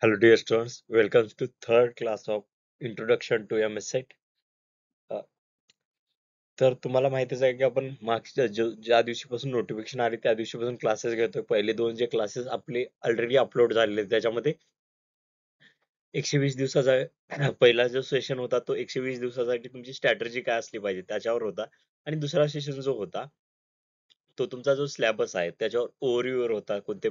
Hello dear students, welcome to third class of Introduction to MSET. अ, तर तुम्हाला माहितीच आहे की आपण मागच्या ज्या दिवशीपासून नोटिफिकेशन आली त्या दिवशीपासून क्लासेस घेतोय. पहिले दोन जे क्लासेस आपले ऑलरेडी अपलोड झालेले आहेत, त्याच्यामध्ये 120 दिवसाचा पहिला जो सेशन होता तो 120 दिवसासाठी तुमची स्ट्रॅटर्जी काय असली पाहिजे त्याच्यावर होता. आणि दुसरा सेशन जो होता तो तुमचा जो सिलेबस आहे त्याच्यावर ओव्हरव्ह्यूवर होता. कोणते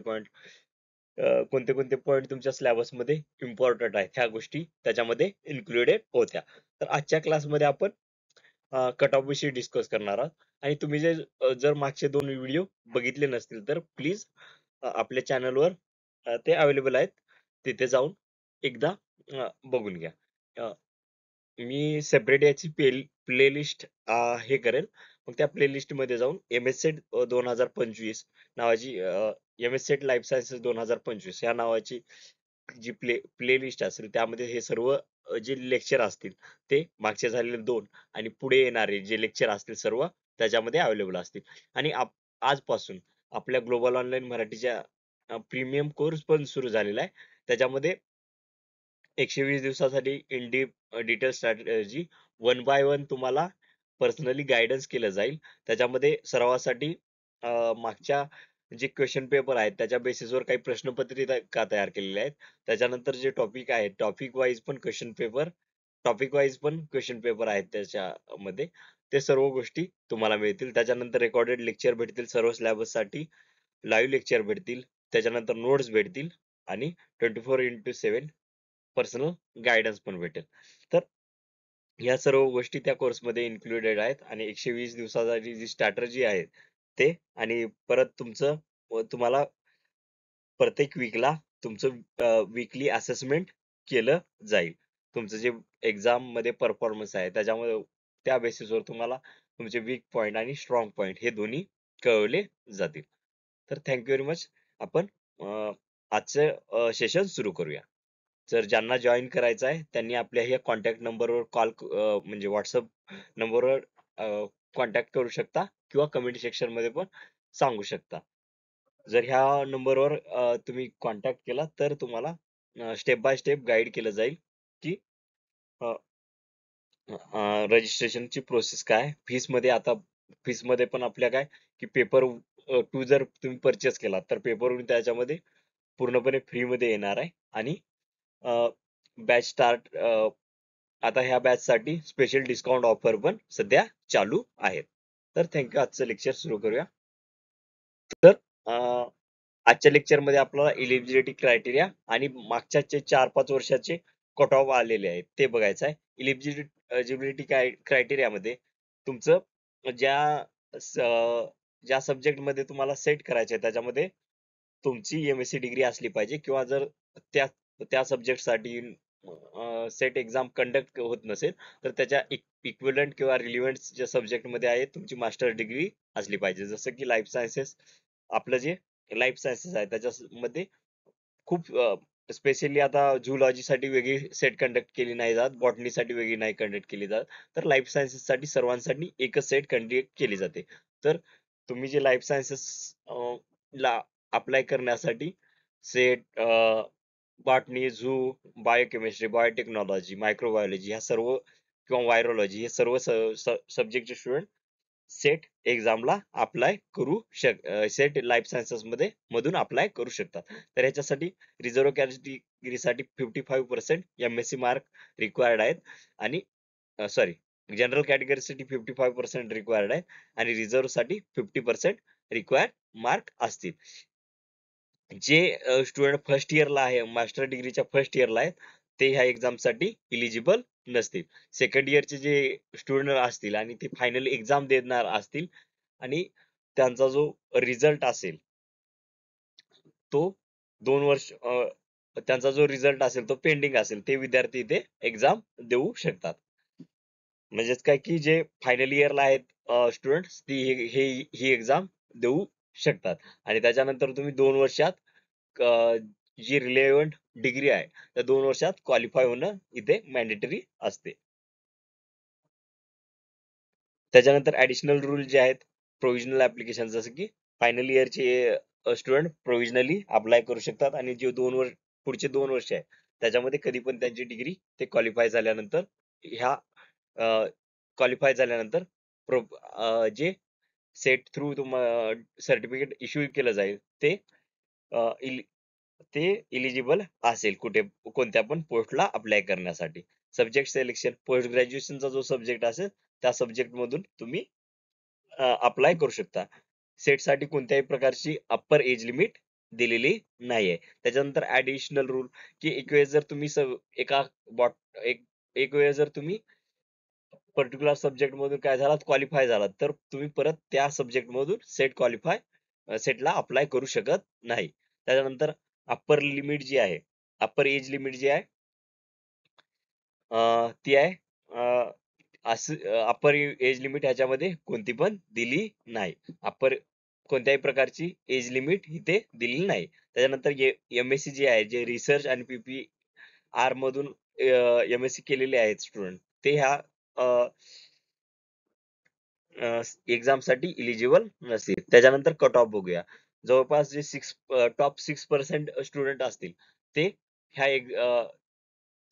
कोणते पॉईंट तुमच्या सिलेबस मध्ये इम्पॉर्टंट आहेत ह्या गोष्टी त्याच्यामध्ये इन्क्लुडेड होत्या. तर आजच्या क्लासमध्ये आपण कट ऑफ विषयी डिस्कस करणार आहोत. आणि तुम्ही जर मागचे दोन व्हिडिओ बघितले नसतील तर प्लीज आपल्या चॅनलवर ते अवेलेबल आहेत, तिथे जाऊन एकदा बघून घ्या. अ, मी सेपरेट याची प्लेलिस्ट हे करेल. मग त्या प्लेलिस्ट मध्ये जाऊन एम एस सेट 2025 नावाची M S SET life sciences 2025 या नावाची जी प्लेलिस्ट असेल त्यामध्ये हे सर्व जे लेक्चर असतील ते मागचे झालेले दोन आणि पुढे येणारे जे लेक्चर असतील सर्व त्याच्यामध्ये अवेलेबल असतील. आणि आजपासून आपल्या ग्लोबल ऑनलाईन मराठीच्या प्रीमियम कोर्स पण सुरू झालेला आहे. त्याच्यामध्ये 120 दिवसासाठी in detail strategy one by one तुम्हाला पर्सनली गायडन्स केलं जाईल. त्याच्यामध्ये सरावासाठी मागच्या जे क्वेश्चन पेपर आहेत त्याच्या बेसिसवर काही प्रश्नपत्रिका तयार केलेल्या आहेत. त्याच्यानंतर जे टॉपिक आहेत टॉपिक वाईज पण क्वेश्चन पेपर आहेत त्याच्यामध्ये. ते सर्व गोष्टी तुम्हाला मिळतील. त्याच्यानंतर रेकॉर्डेड लेक्चर भेटतील सर्व सिलेबस साठी, लाईव्ह लेक्चर भेटतील, त्याच्यानंतर नोट्स भेटतील आणि 24x7 पर्सनल गायडन्स पण भेटेल. तर या सर्व गोष्टी त्या कोर्समध्ये इन्क्लुडेड आहेत. आणि 120 दिवसासाठी जी स्ट्रॅटर्जी आहे ते, आणि परत तुम्हाला प्रत्येक वीकला तुमचं वीकली असेसमेंट केलं जाईल. तुमचं जे एक्झाम मध्ये परफॉर्मन्स आहे त्याच्यामध्ये त्या बेसिसवर तुम्हाला तुमचे वीक पॉइंट आणि स्ट्रॉंग पॉइंट हे दोन्ही कळवले जातील. तर थँक्यू व्हेरी मच. आपण आजचं सेशन सुरू करूया. जर ज्यांना जॉईन करायचं आहे त्यांनी आपल्या ह्या कॉन्टॅक्ट नंबरवर म्हणजे व्हॉट्सअप नंबरवर कॉन्टॅक्ट करू शकता किंवा कमेंट सेक्शन मध्ये पण सांगू शकता. जर ह्या नंबरवर तुम्ही कॉन्टॅक्ट केला तर तुम्हाला स्टेप बाय स्टेप गाईड केलं जाईल की रजिस्ट्रेशनची प्रोसेस काय. फीस मध्ये पण आपल्या काय की पेपर 2 जर तुम्ही परचेस केला तर पेपर 1 त्याच्यामध्ये पूर्णपणे फ्री मध्ये येणार आहे. आणि बॅच स्टार्ट आता ह्या बॅच साठी स्पेशल डिस्काउंट ऑफर पण सध्या चालू आहेत. तर थँक्यू. आजचं लेक्चर सुरू करूया. तर आजच्या लेक्चर मध्ये आपल्याला इलिजिबिलिटी क्रायटेरिया आणि मागच्या 4-5 वर्षाचे कट ऑफ आलेले आहेत ते बघायचं आहे. इलिजिबिलिटी क्रायटेरिया मध्ये तुमचं ज्या ज्या सब्जेक्ट मध्ये तुम्हाला सेट करायचे आहे त्याच्यामध्ये तुमची एमएससी डिग्री असली पाहिजे, किंवा जर त्या त्या सब्जेक्ट साठी सेट एक्झाम कंडक्ट होत नसेल तर त्याच्या इक्विलंट किंवा रिलिव्हंट ज्या सब्जेक्ट मध्ये आहे तुमची मास्टर डिग्री असली पाहिजे. जसं की लाईफ सायन्सेस, आपलं जे लाईफ सायन्सेस आहे त्याच्यामध्ये खूप स्पेशली आता झूलॉजी साठी वेगळी सेट कंडक्ट केली नाही जात, बॉटनी साठी वेगळी नाही कंडक्ट केली जात. तर लाईफ सायन्सेस साठी सर्वांसाठी एकच सेट कंडक्ट केली जाते. तर तुम्ही जे लाईफ सायन्सेस ला अप्लाय करण्यासाठी SET botany, zoo, biochemistry, biotechnology, microbiology ह्या सर्व किंवा व्हायरोलॉजी हे सर्व सब्जेक्टचे स्टुडंट सेट एक्झामला अप्लाय करू सेट लाईफ सायन्सेस मध्ये मधून अप्लाय करू शकतात. तर याच्यासाठी रिझर्व्ह कॅटेगरीसाठी 55% एमएससी मार्क रिक्वायर्ड आहेत. आणि सॉरी, जनरल कॅटेगरीसाठी 55% रिक्वायर्ड आहे आणि रिझर्व्ह साठी 50% रिक्वायर्ड मार्क असतील. जे स्टुडंट फर्स्ट इयरला आहे, मास्टर डिग्रीच्या फर्स्ट इयरला आहेत, ते ह्या एक्झाम साठी इलिजिबल नसतील. सेकंड इयरचे जे स्टुडंट असतील आणि ते फायनल एक्झाम देणार असतील आणि त्यांचा जो रिझल्ट असेल तो 2 वर्ष त्यांचा जो रिझल्ट असेल तो पेंडिंग असेल, ते विद्यार्थी इथे एक्झाम देऊ शकतात. म्हणजेच काय की जे फायनल इयरला आहेत स्टुडंट ही एक्झाम देऊ शकतात. आणि त्याच्यानंतर तुम्ही 2 वर्षात जी रिलेव्हंट डिग्री आहे त्या 2 वर्षात क्वालिफाय होणं इथे मॅन्डेटरी असते. त्याच्यानंतर ऍडिशनल रूल जे आहेत, प्रोव्हिजनल ऍप्लिकेशन, जसं की फायनल इयरचे स्टुडंट प्रोव्हिजनली अप्लाय करू शकतात आणि जे पुढचे 2 वर्ष आहे त्याच्यामध्ये कधी पण त्यांची डिग्री ते क्वालिफाय झाल्यानंतर ह्या क्वालिफाय झाल्यानंतर जे सेट थ्रू सर्टिफिकेट इश्यू केलं जाईल ते अ, इल- ते इलिजिबल असेल कुठे कोणत्या पण पोस्टला अप्लाय करण्यासाठी. सब्जेक्ट सिलेक्शन पोस्ट ग्रॅज्युएशनचा जो सब्जेक्ट असेल त्या सब्जेक्ट मधून तुम्ही अप्लाय करू शकता. सेट साठी कोणत्याही प्रकारची अप्पर एज लिमिट दिलेली नाहीये. त्याच्यानंतर ऍडिशनल रूल की एक वेळेस जर तुम्ही एका बॉट एक एक वेळेस जर तुम्ही पर्टिक्युलर सब्जेक्ट मधून काय झालात क्वालिफाय झालात तर तुम्ही परत त्या सब्जेक्ट मधून सेटला अप्लाय करू शकत नाही. त्याच्यानंतर अप्पर लिमिट जी आहे अप्पर एज लिमिट जी आहे ती आहे अप्पर एज लिमिट ह्याच्यामध्ये कोणती पण दिली नाही. अप्पर कोणत्याही प्रकारची एज लिमिट इथे दिलेली नाही. त्याच्यानंतर एमएससी जी आहे जे रिसर्च आणि PPR मधून एमएससी केलेले आहेत स्टुडंट ते ह्या एक्झाम साठी इलिजिबल नसतील. त्याच्यानंतर कट ऑफ बघूया. जवळपास जे टॉप 6% स्टुडंट असतील ते ह्या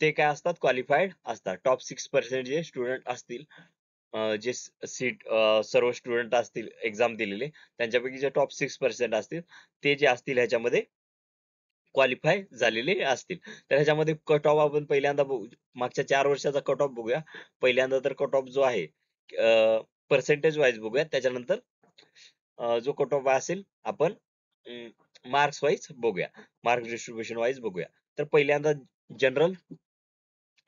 ते काय असतात क्वालिफाईड असतात. टॉप 6% जे स्टुडंट असतील जे सीट सर्व स्टुडंट असतील एक्झाम दिलेले त्यांच्यापैकी जे टॉप 6% असतील ते जे असतील ह्याच्यामध्ये क्वालिफाय झालेले असतील. तर ह्याच्यामध्ये कट ऑफ आपण पहिल्यांदा मागच्या 4 वर्षाचा कट ऑफ बघूया. पहिल्यांदा तर कट ऑफ जो आहे पर्सेंटेज वाईज बघूया. त्याच्यानंतर जो कट ऑफ असेल आपण मार्क्स वाईज बघूया. मार्क डिस्ट्रीब्युशन वाईज बघूया. तर पहिल्यांदा जनरल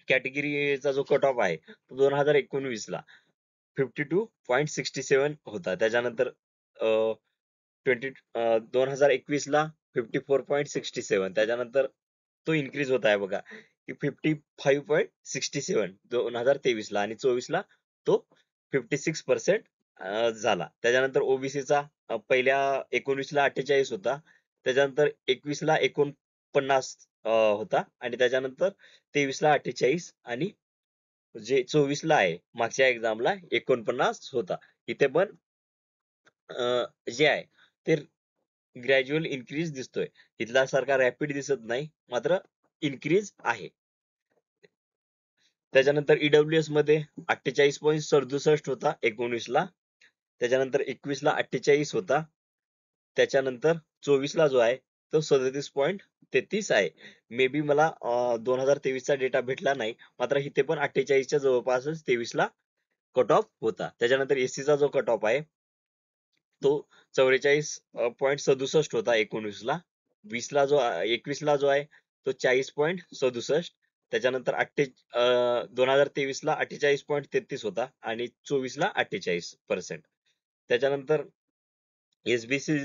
कॅटेगरीचा जो कट ऑफ आहे तो 2019 ला 52.67 होता. त्याच्यानंतर 2021 ला 54.67 त्याच्यानंतर तो इन्क्रीज होत आहे बघा की 55.67 2023 ला आणि 24 ला तो 56% झाला. त्याच्यानंतर ओबीसीचा पहिल्या 19 ला 48 होता. त्याच्यानंतर 21 ला 49 होता आणि त्याच्यानंतर 23 ला 48 आणि जे 24 ला आहे मागच्या एक्झामला 49 होता. इथे पण जे आहे ते ग्रॅज्युअल इन्क्रीज दिसतोय. इथला सारखा रॅपिड दिसत नाही मात्र इन्क्रीज आहे. त्याच्यानंतर ईडब्ल्यूएस मध्ये 48.67 होता 19 ला. त्याच्यानंतर 21 ला 48 होता. त्याच्यानंतर 24 ला जो आहे तो 37.33 आहे. मे बी मला 2023 चा डेटा भेटला नाही मात्र इथे पण 48 च्या जवळपासच 23 ला कट ऑफ होता. त्याच्यानंतर एससीचा जो कट ऑफ आहे तो 44.67 होता 19 ला. 21 ला जो आहे तो 40.67. त्याच्यानंतर 2023 ला 48.33 होता आणि 24 ला 48%. त्याच्यानंतर एसबीसी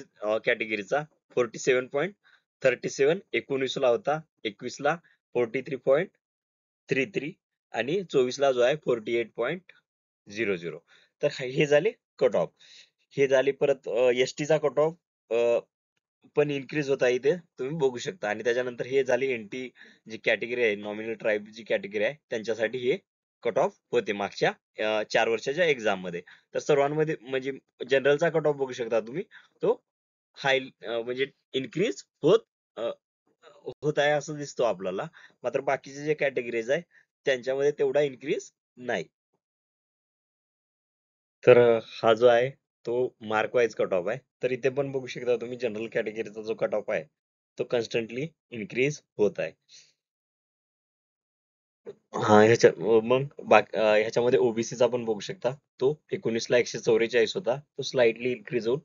कॅटेगरीचा 47.37 19 ला होता. 21 ला 43.33 आणि 24 ला जो आहे 48.00. तर हे झाले कट ऑफ. हे झाले परत एसटीचा कट ऑफ पण इन्क्रीज होता इथे तुम्ही बघू शकता. आणि त्याच्यानंतर हे झाली एनटी जी कॅटेगरी आहे नॉमिनल ट्राईब जी कॅटेगरी आहे त्यांच्यासाठी हे कट ऑफ होते मागच्या 4 वर्षाच्या एक्झाम मध्ये. तर सर्वांमध्ये म्हणजे जनरलचा कट ऑफ बघू शकता तुम्ही तो हाय म्हणजे इन्क्रीज अ, होत आहे असं दिसतो आपल्याला. मात्र बाकीचे जे कॅटेगरीज आहे त्यांच्यामध्ये तेवढा इन्क्रीज नाही. तर हा जो आहे तो मार्क वाईज कट ऑफ आहे. तर इथे पण बघू शकता तुम्ही जनरल कॅटेगरीचा जो कट ऑफ आहे तो कन्स्टंटली इन्क्रीज होत आहे. हा ह्याच्यामध्ये ओबीसीचा पण बघू शकता. तो 19 ला 144 होता. तो स्लाइटली इन्क्रीज होऊन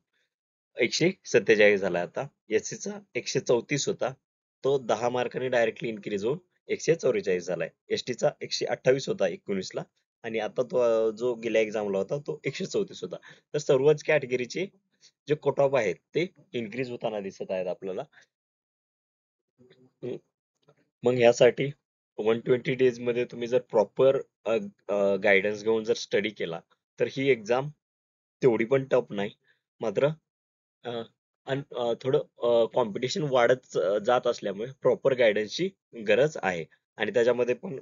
147 झाला आता. एससीचा 134 होता. तो 10 मार्कांनी डायरेक्टली इन्क्रीज होऊन 144 झालाय. एसटीचा 128 होता 19 ला आणि आता तो जो गेल्या एक्झामला होता तो 134 होता. तर सर्वच कॅटेगरीचे जे कट ऑफ आहेत ते इन्क्रीज होताना दिसत आहेत आपल्याला. हम्म. मग यासाठी 120 डेज मध्ये तुम्ही जर प्रॉपर गायडन्स घेऊन जर स्टडी केला तर ही एक्झाम तेवढी पण टफ नाही. मात्र थोडं कॉम्पिटिशन वाढत जात असल्यामुळे प्रॉपर गायडन्सची गरज आहे. आणि त्याच्यामध्ये पण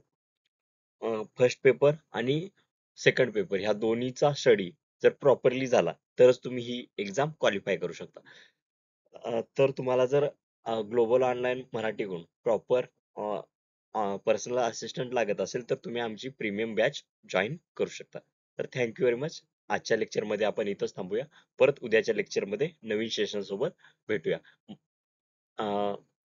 फर्स्ट पेपर आणि सेकंड पेपर ह्या दोन्हीचा स्टडी जर प्रॉपरली झाला तरच तुम्ही ही एक्झाम क्वालिफाय करू शकता. तर तुम्हाला जर ग्लोबल ऑनलाईन मराठीकडून प्रॉपर पर्सनल असिस्टंट लागत असेल तर तुम्ही आमची प्रीमियम बॅच जॉईन करू शकता. तर थँक यू व्हेरी मच. आजच्या लेक्चरमध्ये आपण इथंच थांबूया. परत उद्याच्या लेक्चरमध्ये नवीन सेशन सोबत भेटूया.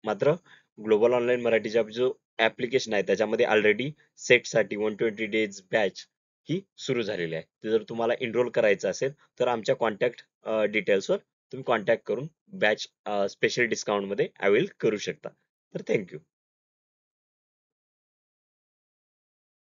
मात्र ग्लोबल ऑनलाईन मराठीचा जो ऍप्लिकेशन आहे त्याच्यामध्ये ऑलरेडी सेटसाठी 120 डेज बॅच ही सुरू झालेली आहे. ते जर तुम्हाला एनरोल करायचं असेल तर आमच्या कॉन्टॅक्ट डिटेल्सवर तुम्ही कॉन्टॅक्ट करून बॅच स्पेशल डिस्काउंटमध्ये अवेल करू शकता. तर थँक यू.